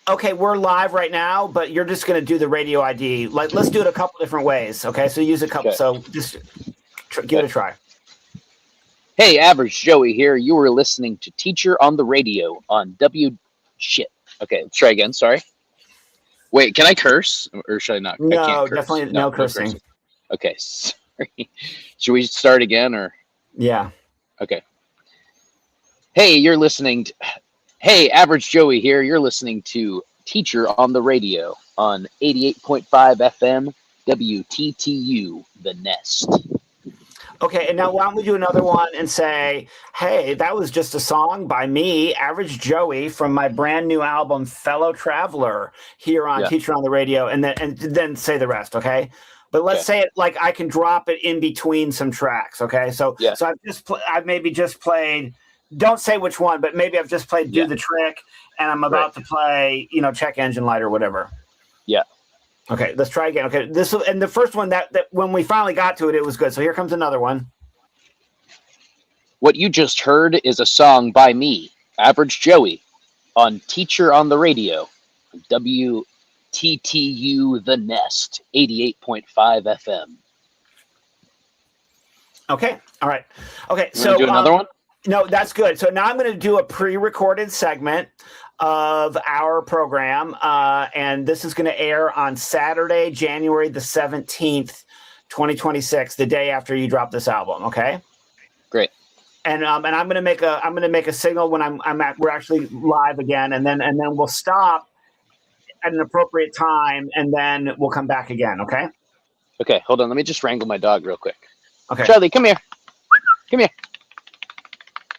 Okay, we're live right now, but you're just going to do the radio ID. Let's do it a couple different ways. Okay, so use a couple. Okay. So just give it a try. Hey, Average Joey here. You were listening to Teacher on the Radio on Shit. Okay, let's try again. Sorry. Wait, can I curse or should I not? I can't No, curse. definitely no cursing. Okay, sorry. Should we start again or? Yeah. Okay. Hey, Hey, Average Joey here. You're listening to Teacher on the Radio on 88.5 FM WTTU, The Nest. Okay, and now why don't we do another one and say, hey, that was just a song by me, Average Joey, from my brand new album, Fellow Traveler, here on Teacher on the Radio, and then say the rest, okay? But let's say it like I can drop it in between some tracks, okay? So I've maybe just played. Don't say which one, but maybe I've just played Do the Trick, and I'm about to play, Check Engine Light or whatever. Yeah. Okay, let's try again. Okay, and the first one that when we finally got to it, it was good. So here comes another one. What you just heard is a song by me, Average Joey, on Teacher on the Radio, WTTU The Nest, 88.5 FM. Okay, all right. Okay, so do another one? No, that's good. So now I'm going to do a pre-recorded segment of our program, and this is going to air on Saturday, January the 17th, 2026, the day after you drop this album. Okay. Great. And I'm going to make a signal when we're actually live again, and then we'll stop at an appropriate time, and then we'll come back again. Okay. Okay. Hold on. Let me just wrangle my dog real quick. Okay. Charlie, come here. Come here.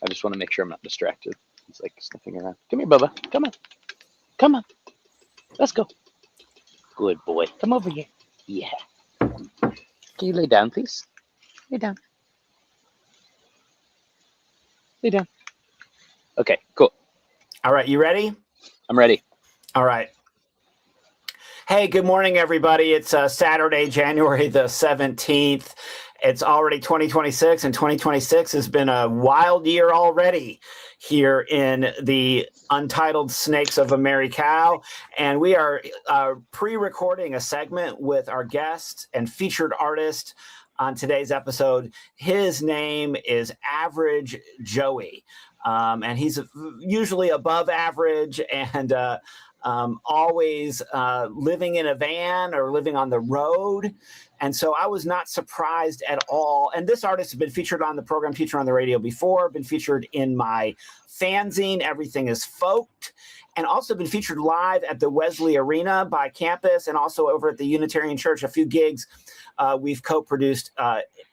I just want to make sure I'm not distracted. He's like sniffing around. Come here, Bubba. Come on. Come on. Let's go. Good boy. Come over here. Yeah. Can you lay down, please? Lay down. Lay down. Okay, cool. All right, you ready? I'm ready. All right. Hey, good morning, everybody. It's Saturday, January the 17th. It's already 2026, and 2026 has been a wild year already here in the Untitled Snakes of a Mary Cow. And we are pre-recording a segment with our guest and featured artist on today's episode. His name is Average Joey, and he's usually above average and always living in a van or living on the road. And so I was not surprised at all. And this artist has been featured on the program Teacher on the Radio before, been featured in my fanzine, Everything is Folked, and also been featured live at the Wesley Arena by campus and also over at the Unitarian Church, a few gigs we've co-produced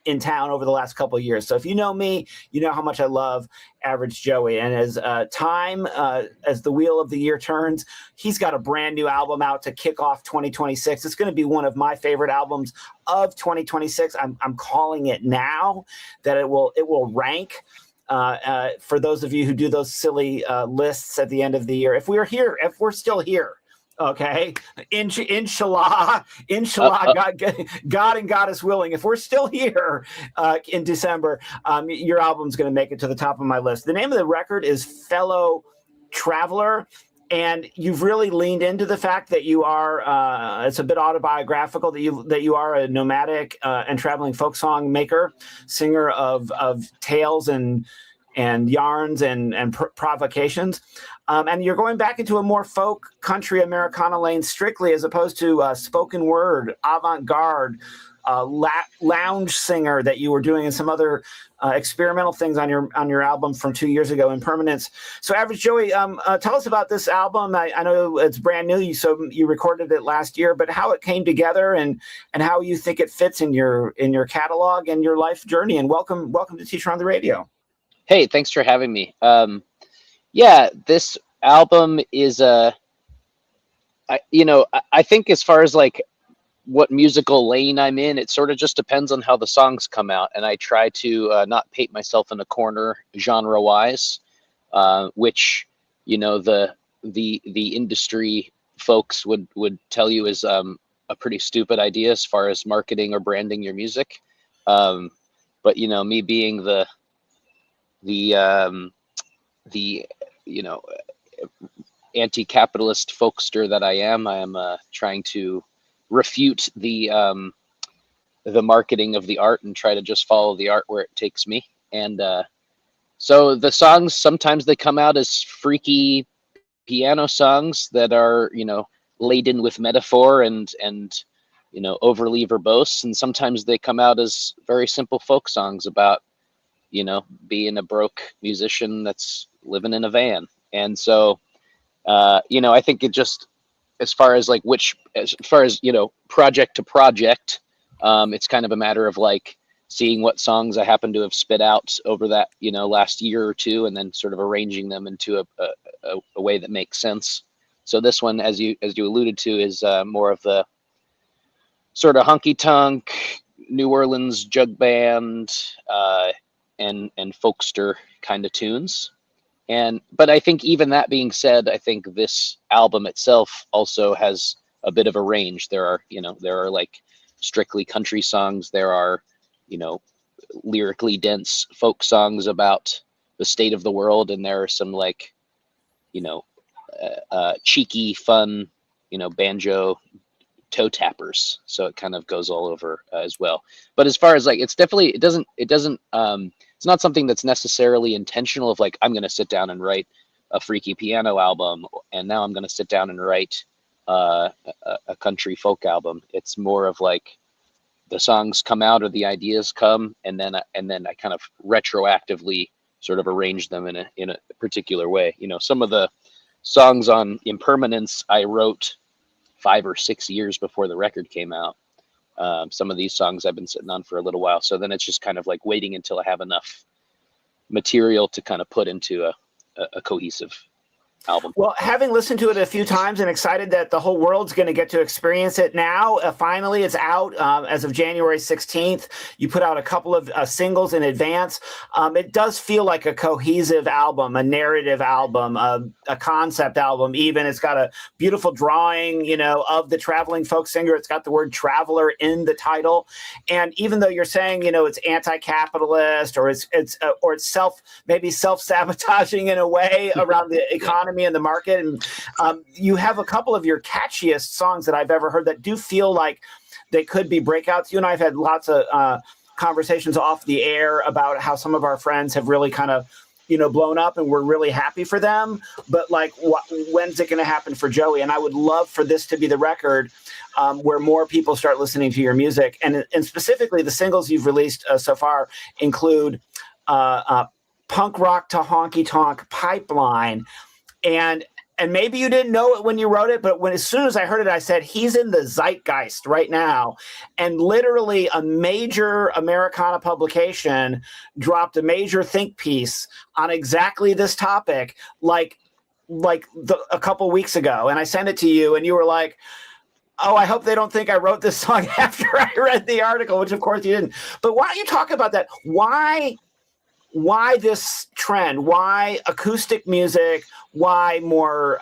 in town over the last couple of years. So if you know me, you know how much I love Average Joey. And as as the wheel of the year turns, he's got a brand new album out to kick off 2026. It's going to be one of my favorite albums of 2026. I'm calling it now that it will rank. For those of you who do those silly lists at the end of the year, if we're still here, okay, inshallah, God and Goddess willing, if we're still here in December, your album's going to make it to the top of my list. The name of the record is Fellow Traveler. And you've really leaned into the fact that you are, it's a bit autobiographical, that you are a nomadic and traveling folk song maker, singer of tales and yarns and provocations. And you're going back into a more folk country Americana lane strictly, as opposed to spoken word, avant-garde, lounge singer that you were doing in some other experimental things on your album from 2 years ago, Impermanence. So Average Joey, tell us about this album. I know it's brand new, so you recorded it last year, but how it came together and how you think it fits in your catalog and your life journey. And welcome to Teacher on the Radio. Hey, thanks for having me. This album is I think as far as like what musical lane I'm in, it sort of just depends on how the songs come out, and I try to not paint myself in a corner genre wise, which the industry folks would tell you is a pretty stupid idea as far as marketing or branding your music. But me being the anti-capitalist folkster that I am trying to refute the marketing of the art and try to just follow the art where it takes me. And so the songs, sometimes they come out as freaky piano songs that are, laden with metaphor and overly verbose, and sometimes they come out as very simple folk songs about being a broke musician that's living in a van. And so I think it just, as far as project to project, it's kind of a matter of like seeing what songs I happen to have spit out over that last year or two, and then sort of arranging them into a way that makes sense. So this one, as you alluded to, is more of the sort of honky tonk New Orleans jug band and folkster kind of tunes. But I think, even that being said, I think this album itself also has a bit of a range. There are like strictly country songs. There are lyrically dense folk songs about the state of the world, and there are some like cheeky, fun, banjo toe tappers. So it kind of goes all over as well. But as far as like, it's not something that's necessarily intentional of like, I'm going to sit down and write a freaky piano album, and now I'm going to sit down and write a country folk album. It's more of like, the songs come out or the ideas come, and then I kind of retroactively sort of arrange them in a particular way. Some of the songs on Impermanence I wrote 5 or 6 years before the record came out. Some of these songs I've been sitting on for a little while. So then it's just kind of like waiting until I have enough material to kind of put into a cohesive album. Well, having listened to it a few times and excited that the whole world's going to get to experience it now, finally it's out as of January 16th. You put out a couple of singles in advance. It does feel like a cohesive album, a narrative album, a concept album even. It's got a beautiful drawing, of the traveling folk singer. It's got the word traveler in the title. And even though you're saying, it's anti-capitalist or it's self-sabotaging in a way around the economy in the market, and you have a couple of your catchiest songs that I've ever heard that do feel like they could be breakouts. You and I have had lots of conversations off the air about how some of our friends have really kind of blown up, and we're really happy for them. But like, when's it going to happen for Joey? And I would love for this to be the record where more people start listening to your music, and specifically the singles you've released so far include Punk Rock to Honky Tonk Pipeline. And maybe you didn't know it when you wrote it, but as soon as I heard it, I said, he's in the zeitgeist right now. And literally a major Americana publication dropped a major think piece on exactly this topic, like a couple weeks ago. And I sent it to you, and you were like, oh, I hope they don't think I wrote this song after I read the article, which of course you didn't. But why don't you talk about that? Why this trend? Why acoustic music? Why more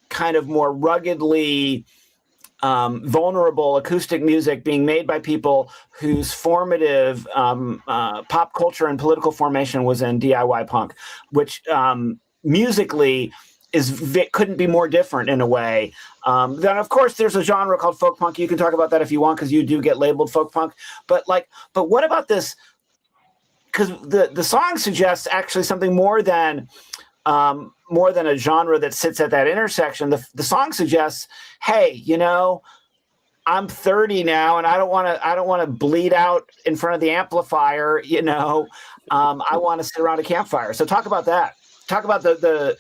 kind of more ruggedly vulnerable acoustic music being made by people whose formative pop culture and political formation was in DIY punk, which musically couldn't be more different in a way. Then of course there's a genre called folk punk. You can talk about that if you want, because you do get labeled folk punk. But what about this? Because the song suggests actually something more than a genre that sits at that intersection. The song suggests, hey, I'm 30 now, and I don't want to bleed out in front of the amplifier. I want to sit around a campfire. So talk about that. Talk about the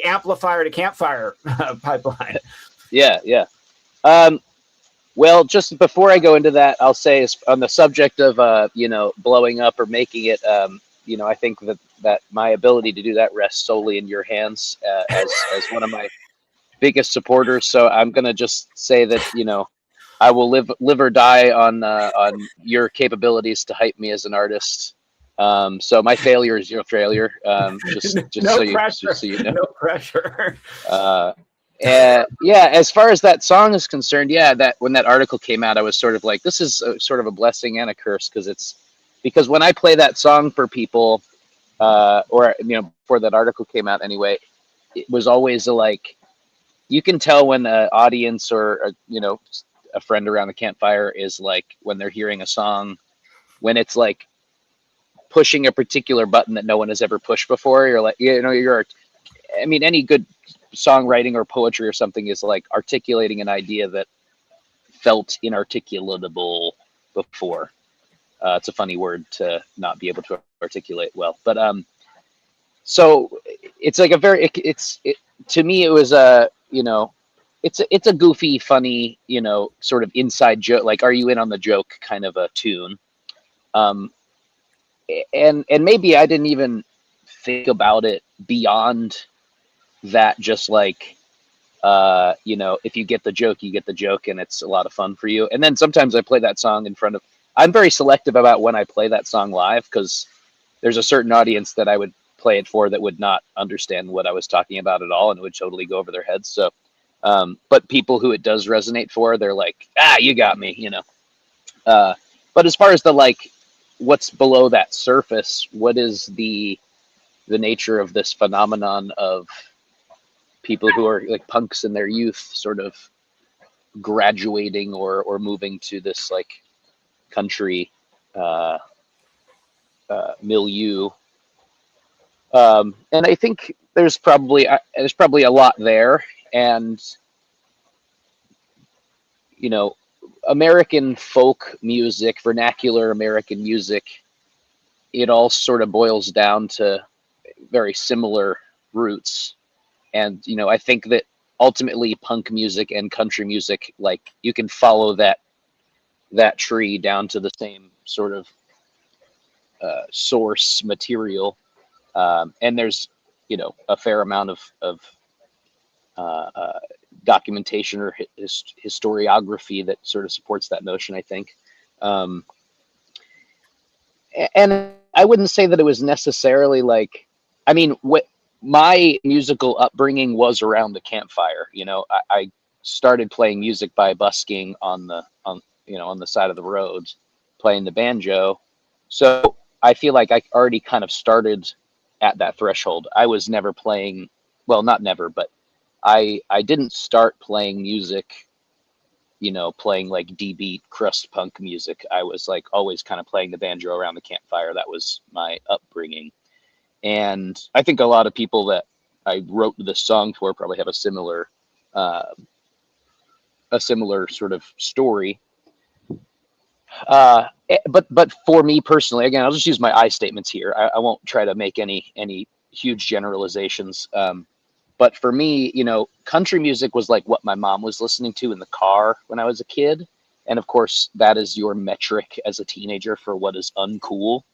amplifier to campfire pipeline. Yeah. Well, just before I go into that, I'll say on the subject of, blowing up or making it, I think that my ability to do that rests solely in your hands as one of my biggest supporters. So I'm going to just say that, I will live or die on your capabilities to hype me as an artist. So my failure is your failure. Just no so pressure. So you know. No pressure. As far as that song is concerned, that when that article came out, I was sort of like, this is sort of a blessing and a curse, because when I play that song for people, before that article came out anyway, it was always like, you can tell when the audience or a friend around the campfire is like, when they're hearing a song, when it's like pushing a particular button that no one has ever pushed before. You're like, any good songwriting or poetry or something is like articulating an idea that felt inarticulatable before. It's a funny word to not be able to articulate well, but so it's like to me, it was it's a goofy, funny, sort of inside joke, like, are you in on the joke kind of a tune. And maybe I didn't even think about it beyond that, just like, if you get the joke, you get the joke, and it's a lot of fun for you. And then sometimes I play that song I'm very selective about when I play that song live, because there's a certain audience that I would play it for that would not understand what I was talking about at all, and it would totally go over their heads. So, but people who it does resonate for, they're like, you got me, but as far as the, like, what's below that surface, what is the nature of this phenomenon of people who are like punks in their youth sort of graduating or moving to this like country milieu. And I think there's probably a lot there, and American folk music, vernacular American music, it all sort of boils down to very similar roots. And, I think that ultimately punk music and country music, like, you can follow that tree down to the same sort of source material. And there's, a fair amount of documentation or historiography that sort of supports that notion, I think. And I wouldn't say that it was necessarily like, what my musical upbringing was around the campfire. I started playing music by busking on the side of the road, playing the banjo. So I feel like I already kind of started at that threshold. I was never playing, well, not never, but I didn't start playing music, playing like D-beat crust punk music. I was like always kind of playing the banjo around the campfire. That was my upbringing. And I think a lot of people that I wrote this song for probably have a similar sort of story. But for me personally, again, I'll just use my I statements here. I won't try to make any huge generalizations. But for me, country music was like what my mom was listening to in the car when I was a kid. And of course, that is your metric as a teenager for what is uncool.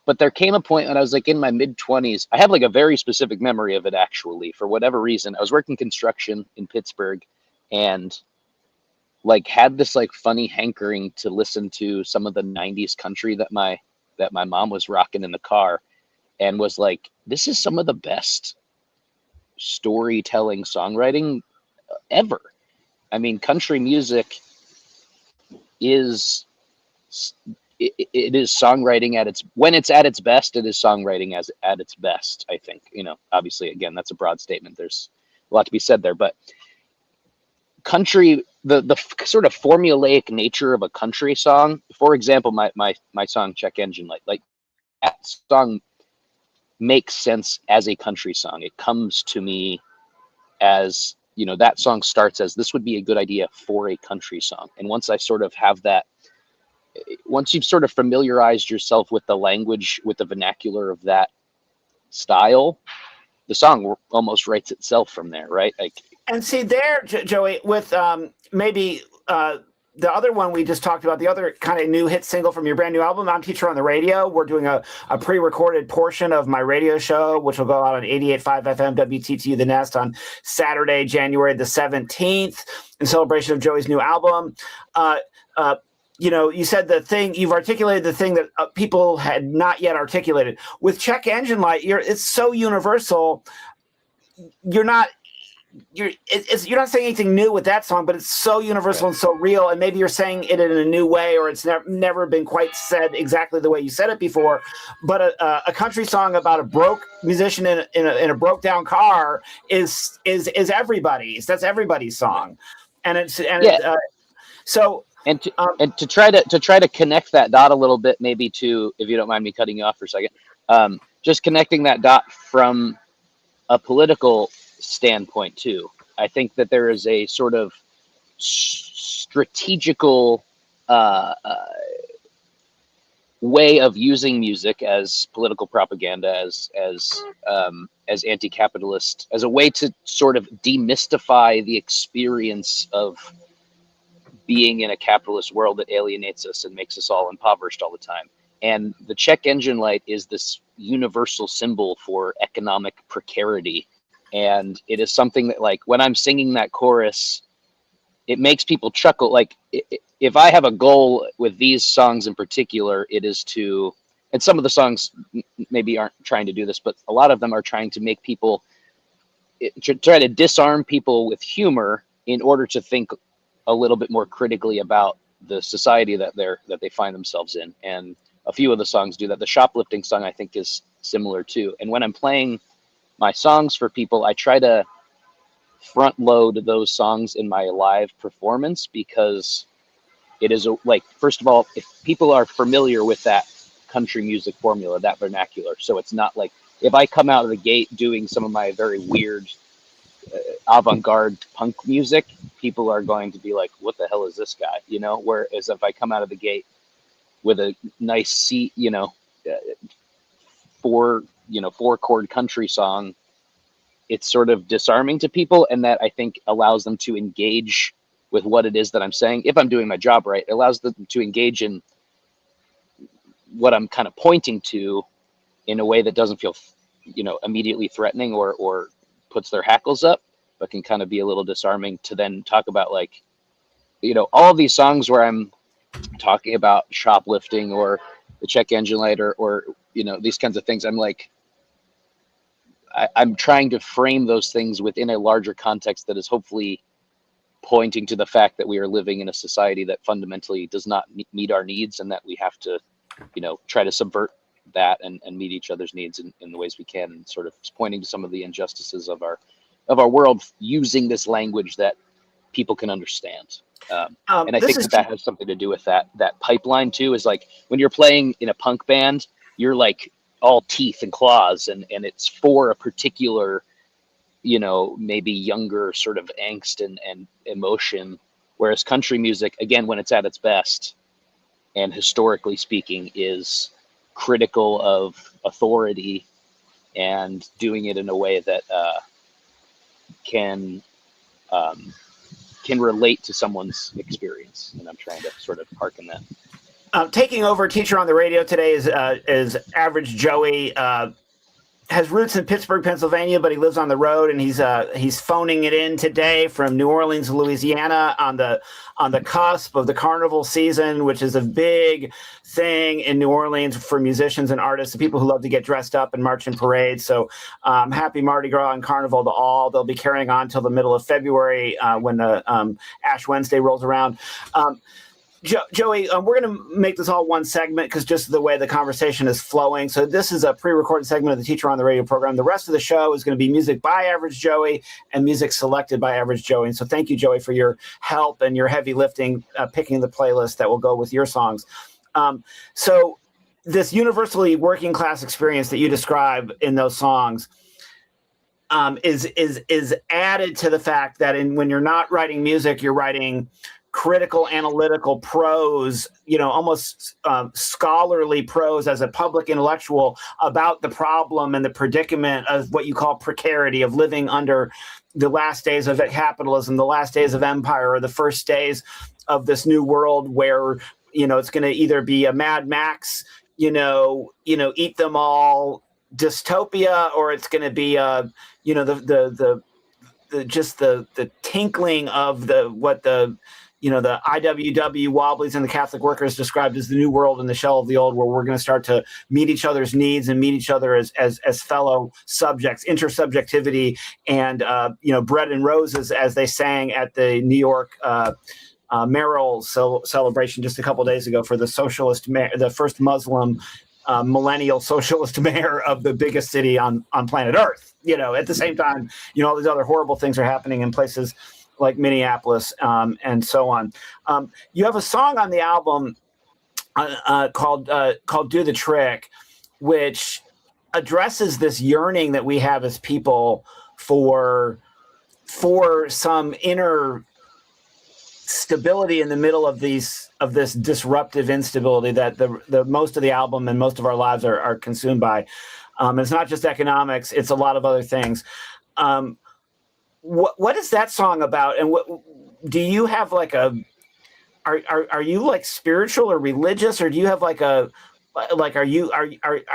But there came a point when I was like in my mid-20s. I have like a very specific memory of it, actually. For whatever reason, I was working construction in Pittsburgh and like had this like funny hankering to listen to some of the 90s country that my mom was rocking in the car, and was like, this is some of the best storytelling songwriting ever. Country music is it is songwriting when it's at its best. It is songwriting at its best, I think. Obviously, again, that's a broad statement. There's a lot to be said there, but country, the sort of formulaic nature of a country song, for example, my song Check Engine Light, like that song makes sense as a country song. It comes to me as, that song starts as, this would be a good idea for a country song. And once I sort of have that, once you've sort of familiarized yourself with the language, with the vernacular of that style, the song almost writes itself from there, right? Like, and see there, Joey, with maybe the other one we just talked about, the other kind of new hit single from your brand new album, I'm Teacher on the Radio. We're doing a pre-recorded portion of my radio show, which will go out on 88.5 FM WTTU The Nest on Saturday, January the 17th, in celebration of Joey's new album. You said you've articulated the thing that people had not yet articulated. With Check Engine Light, it's so universal. You're not you're not saying anything new with that song, but it's so universal and so real. And maybe you're saying it in a new way, or it's never been quite said exactly the way you said it before. But a country song about a broke musician in a broke down car is everybody's. That's everybody's song, and it's so. And to try to connect that dot a little bit, maybe to, if you don't mind me cutting you off for a second, just connecting that dot from a political standpoint too. I think that there is a sort of strategical way of using music as political propaganda, as anti-capitalist, as a way to sort of demystify the experience of being in a capitalist world that alienates us and makes us all impoverished all the time. And the check engine light is this universal symbol for economic precarity. And it is something that, like, when I'm singing that chorus, it makes people chuckle. Like, if I have a goal with these songs in particular, it is to, and some of the songs maybe aren't trying to do this, but a lot of them are trying to make people, try to disarm people with humor in order to think a little bit more critically about the society that they find themselves in. And a few of the songs do that. The shoplifting song, I think, is similar too. And when I'm playing my songs for people, I try to front load those songs in my live performance, because it is like, first of all, if people are familiar with that country music formula, that vernacular, so it's not like if I come out of the gate doing some of my very weird avant-garde punk music, people are going to be like, what the hell is this guy, you know? Whereas if I come out of the gate with a nice C, four chord country song, it's sort of disarming to people, and that, I think, allows them to engage with what it is that I'm saying. If I'm doing my job right, it allows them to engage in what I'm kind of pointing to in a way that doesn't feel, immediately threatening or puts their hackles up, but can kind of be a little disarming, to then talk about, like, all of these songs where I'm talking about shoplifting or the check engine light or these kinds of things. I'm like, I'm trying to frame those things within a larger context that is hopefully pointing to the fact that we are living in a society that fundamentally does not meet our needs, and that we have to, try to subvert that and meet each other's needs in the ways we can, and sort of pointing to some of the injustices of our world using this language that people can understand. And I think that has something to do with that pipeline too, is like when you're playing in a punk band, you're like all teeth and claws, and it's for a particular, maybe younger sort of angst and emotion. Whereas country music, again, when it's at its best, and historically speaking, is critical of authority and doing it in a way that can relate to someone's experience. And I'm trying to sort of hearken that. Taking over Teacher on the Radio today is Average Joey. Has roots in Pittsburgh, Pennsylvania, but he lives on the road, and he's phoning it in today from New Orleans, Louisiana, on the cusp of the carnival season, which is a big thing in New Orleans for musicians and artists and people who love to get dressed up and march in parades. So happy Mardi Gras and Carnival to all. They'll be carrying on till the middle of February when the Ash Wednesday rolls around. Joey, we're going to make this all one segment because just the way the conversation is flowing. So this is a pre-recorded segment of the Teacher on the Radio program. The rest of the show is going to be music by Average Joey and music selected by Average Joey. And so thank you, Joey, for your help and your heavy lifting, picking the playlist that will go with your songs. So this universally working class experience that you describe in those songs is added to the fact that when you're not writing music, you're writing critical analytical prose, almost scholarly prose as a public intellectual about the problem and the predicament of what you call precarity, of living under the last days of capitalism, the last days of empire, or the first days of this new world where, it's going to either be a Mad Max, eat them all dystopia, or it's going to be the tinkling of what the the IWW Wobblies and the Catholic Workers described as the new world in the shell of the old, where we're going to start to meet each other's needs and meet each other as fellow subjects, intersubjectivity, and bread and roses, as they sang at the New York mayoral celebration just a couple of days ago for the the first Muslim millennial socialist mayor of the biggest city on planet Earth. At the same time, all these other horrible things are happening in places like Minneapolis, and so on. You have a song on the album called "Do the Trick," which addresses this yearning that we have as people for some inner stability in the middle of this disruptive instability that the most of the album and most of our lives are consumed by. It's not just economics; it's a lot of other things. What is that song about? And what do you have like are you like spiritual or religious, or do you have like are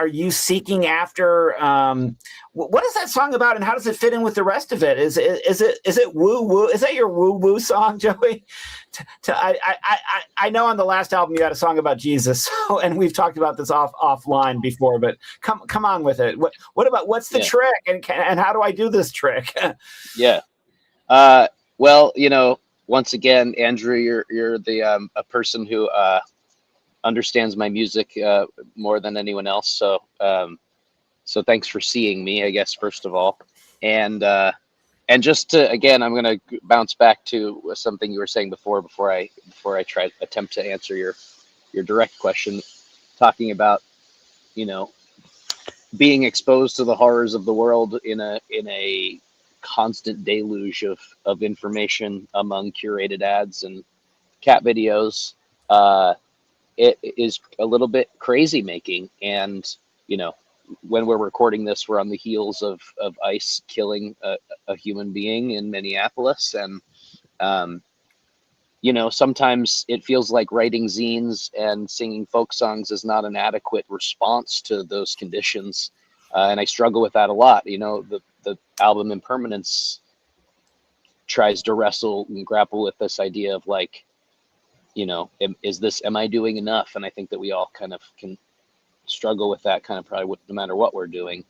you seeking after what is that song about, and how does it fit in with the rest of it? Is it woo woo? Is that your woo woo song, Joey? I know on the last album you had a song about Jesus, and we've talked about this offline before, but come on with it. What's the trick, and how do I do this trick? Yeah. Well, once again, Andrew, you're the a person who understands my music more than anyone else. So thanks for seeing me, I guess, first of all. And just to, again, I'm going to bounce back to something you were saying before I attempt to answer your direct question, talking about, being exposed to the horrors of the world in a constant deluge of information among curated ads and cat videos. It is a little bit crazy making. And, when we're recording this, we're on the heels of ICE killing a human being in Minneapolis. And, sometimes it feels like writing zines and singing folk songs is not an adequate response to those conditions. And I struggle with that a lot. The album Impermanence tries to wrestle and grapple with this idea of like, am I doing enough? And I think that we all kind of can struggle with that kind of probably no matter what we're doing.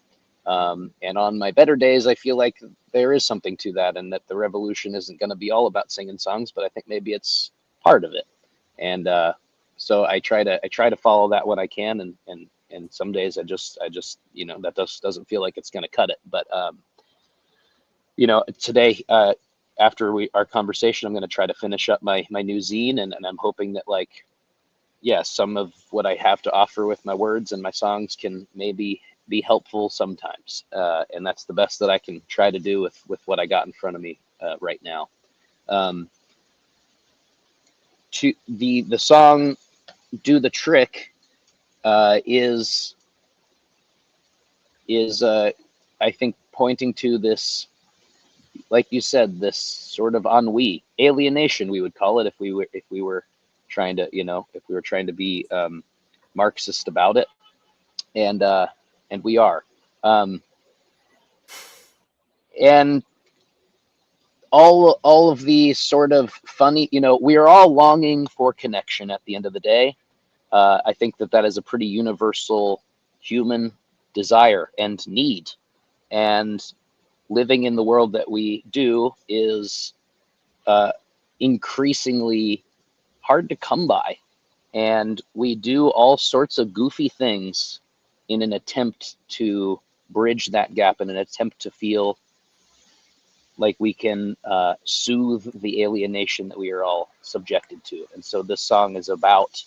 And on my better days, I feel like there is something to that, and that the revolution isn't going to be all about singing songs, but I think maybe it's part of it. And so I try to follow that when I can, and some days I just that doesn't feel like it's going to cut it. But today, after our conversation, I'm going to try to finish up my new zine, and I'm hoping that some of what I have to offer with my words and my songs can maybe be helpful sometimes. And that's the best that I can try to do with what I got in front of me right now. To the song "Do the Trick" is I think pointing to this, like you said, this sort of ennui, alienation, we would call it if we were trying to be Marxist about it, and we are, and all of the sort of funny, we are all longing for connection at the end of the day. I think that is a pretty universal human desire and need, and living in the world that we do is increasingly hard to come by, and we do all sorts of goofy things in an attempt to bridge that gap, in an attempt to feel like we can soothe the alienation that we are all subjected to. And so this song is about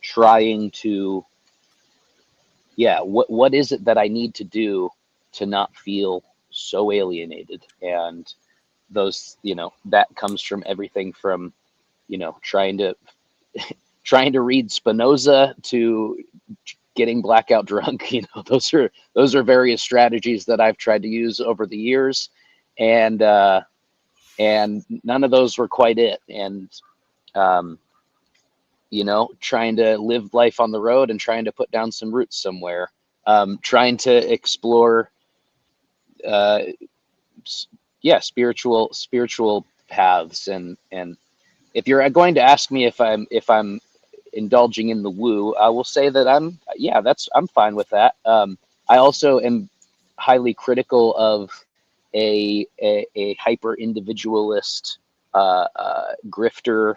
trying to, what is it that I need to do to not feel so alienated? And those, that comes from everything from, trying to read Spinoza to getting blackout drunk. Those are various strategies that I've tried to use over the years, and none of those were quite it. And trying to live life on the road and trying to put down some roots somewhere, trying to explore spiritual paths. And if you're going to ask me if I'm indulging in the woo, I will say that I'm fine with that. I also am highly critical of a hyper individualist grifter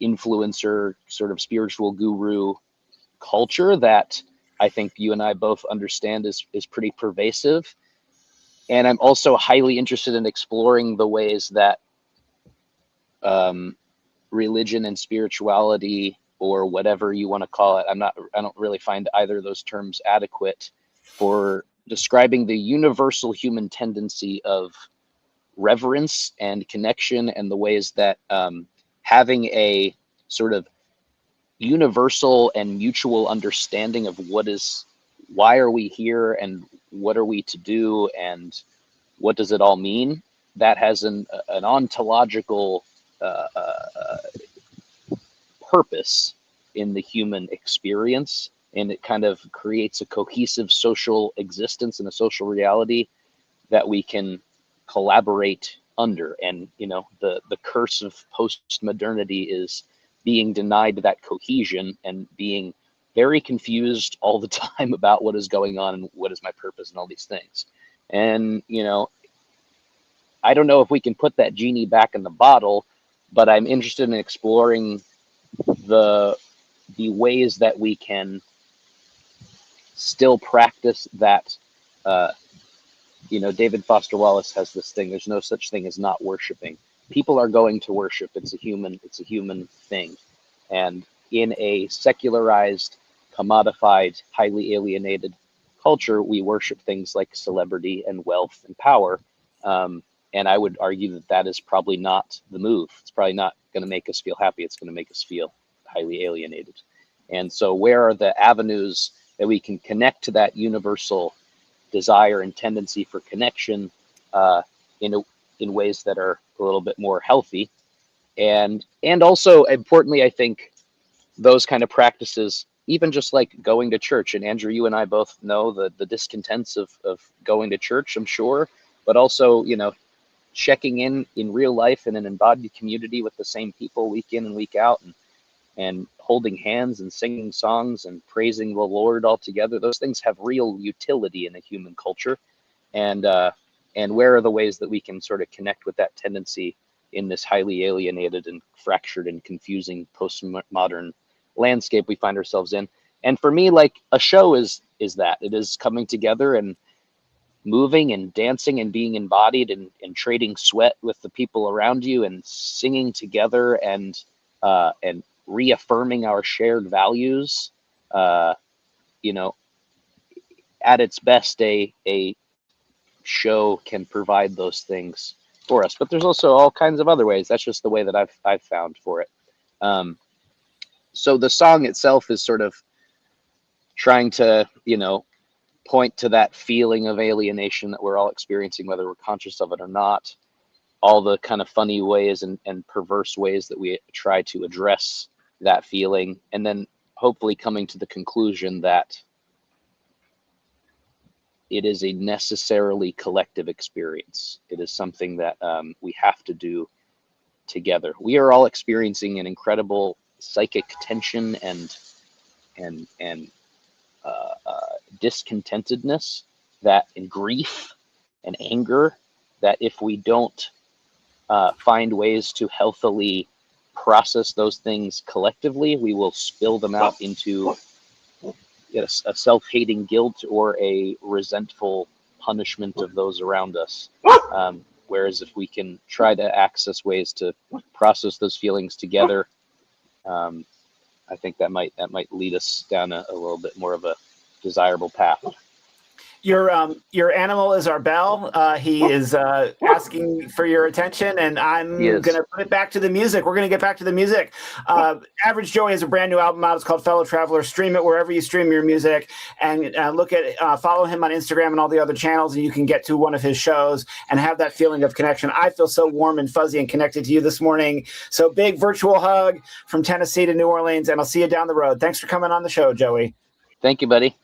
influencer sort of spiritual guru culture that I think you and I both understand is pretty pervasive. And I'm also highly interested in exploring the ways that religion and spirituality, or whatever you want to call it, I don't really find either of those terms adequate for describing the universal human tendency of reverence and connection, and the ways that having a sort of universal and mutual understanding of why are we here, and what are we to do, and what does it all mean, that has an ontological purpose in the human experience, and it kind of creates a cohesive social existence and a social reality that we can collaborate under. And the curse of post-modernity is being denied that cohesion and being very confused all the time about what is going on and what is my purpose and all these things. And I don't know if we can put that genie back in the bottle, but I'm interested in exploring the ways that we can still practice that. David Foster Wallace has this thing: there's no such thing as not worshiping. People are going to worship. It's a human thing. And in a secularized, commodified, highly alienated culture, we worship things like celebrity and wealth and power. And I would argue that is probably not the move. It's probably not going to make us feel happy. It's going to make us feel highly alienated. And so where are the avenues that we can connect to that universal desire and tendency for connection in ways that are a little bit more healthy? And also, importantly, I think those kind of practices, even just like going to church, and Andrew, you and I both know the discontents of going to church, I'm sure, but also, checking in real life in an embodied community with the same people week in and week out, and holding hands and singing songs and praising the Lord all together. Those things have real utility in the human culture. And where are the ways that we can sort of connect with that tendency in this highly alienated and fractured and confusing postmodern landscape we find ourselves in? And for me, like, a show is that. It is coming together and moving and dancing and being embodied and trading sweat with the people around you and singing together and reaffirming our shared values. At its best, a show can provide those things for us, but there's also all kinds of other ways. That's just the way that I've found for it. So the song itself is sort of trying to, point to that feeling of alienation that we're all experiencing, whether we're conscious of it or not, all the kind of funny ways and perverse ways that we try to address that feeling, and then hopefully coming to the conclusion that it is a necessarily collective experience. It is something that we have to do together. We are all experiencing an incredible psychic tension and discontentedness, and grief and anger, that if we don't find ways to healthily process those things collectively, we will spill them out into a self-hating guilt or a resentful punishment of those around us. Whereas if we can try to access ways to process those feelings together, I think that might lead us down a little bit more of a desirable path. Your animal is our bell. He is asking for your attention, and I'm going to put it back to the music. We're going to get back to the music. Average Joey has a brand new album out. It's called Fellow Traveler. Stream it wherever you stream your music, and follow him on Instagram and all the other channels, and you can get to one of his shows and have that feeling of connection. I feel so warm and fuzzy and connected to you this morning. So big virtual hug from Tennessee to New Orleans, and I'll see you down the road. Thanks for coming on the show, Joey. Thank you, buddy.